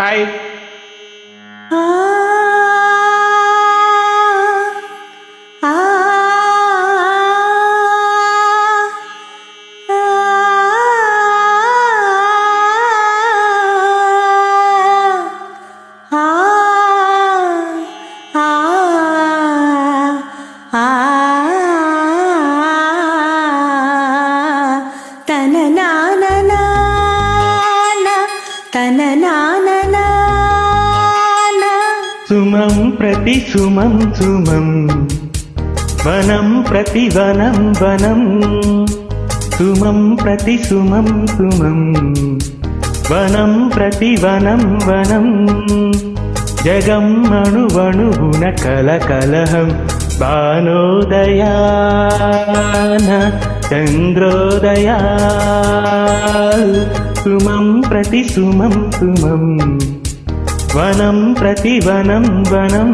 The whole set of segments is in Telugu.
హాయ్. సుమం ప్రతి సుమం సుమం వనం ప్రతి వనం వనం సుమం ప్రతి సుమం సుమం వనం ప్రతి వనం వనం జగం అణువణువున కలకలహం భానోదయాన చంద్రోదయా సుమం ప్రతి సుమం సుమం వనం ప్రతి వనం వనం.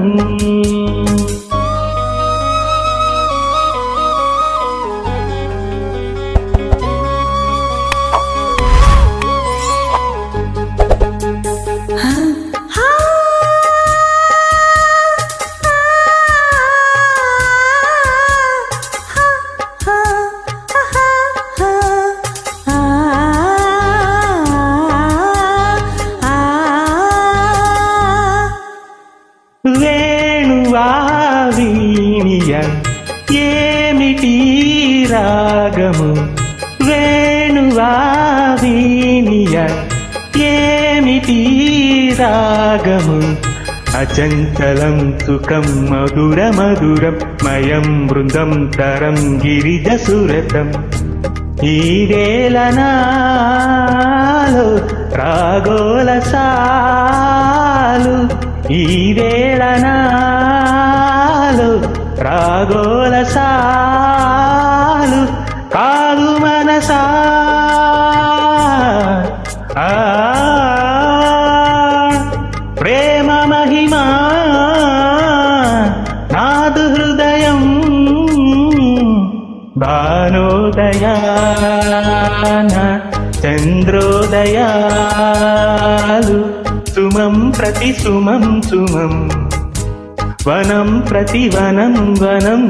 వేణువావీణియ ఏమిటి రాగము వేణువావీణియ ఏమిటి రాగము అచంచలం సుఖం మధుర మధురం మయం బృందం తరం గిరిజసురతం ఈ వేళనాలో రాగోలసాలు ఈ వేళనాలో రాగోలసాలు కాదు మనసా ప్రేమ మహిమా నాదు హృదయం భానోదయాన చంద్రోదయాలు సుమం ప్రతి సుమం సుమం వనం ప్రతి వనం వనం.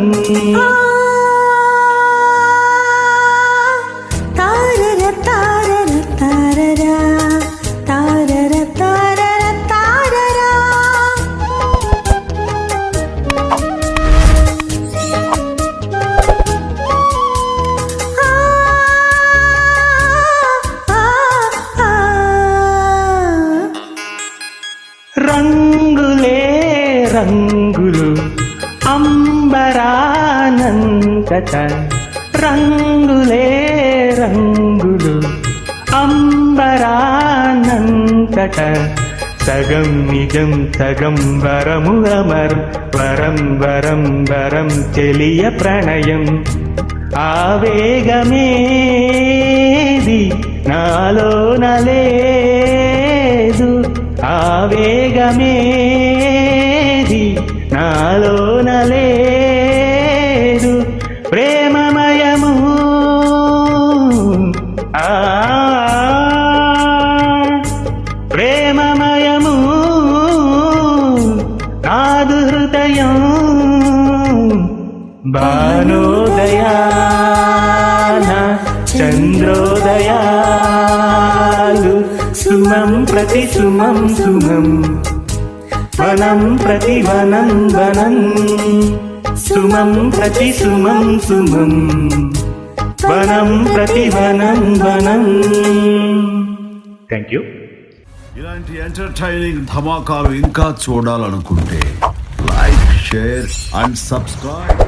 రంగులే రంగులు అంబరానంతట రంగులే రంగులు అంబరానంతట సగం నిజం సగం వరము అమరం వరం వరం వరం చెలియ ప్రణయం ఆవేగమేది నాలోన లేదు ఆవేగమేది నాలోన లేదు ప్రేమమయము ప్రేమమయము నాదు హృదయం భానోదయాన చంద్రోదయాలు సుమం ప్రతి సుమం సుమం వనం ప్రతి వనం వనం సుమం ప్రతి సుమం సుమం వనం ప్రతి వనం వనం. Thank you. ఇలాంటి ఎంటర్టైనింగ్ ధమాకాలు ఇంకా చూడాలనుకుంటే లైక్ షేర్ అండ్ సబ్స్క్రైబ్.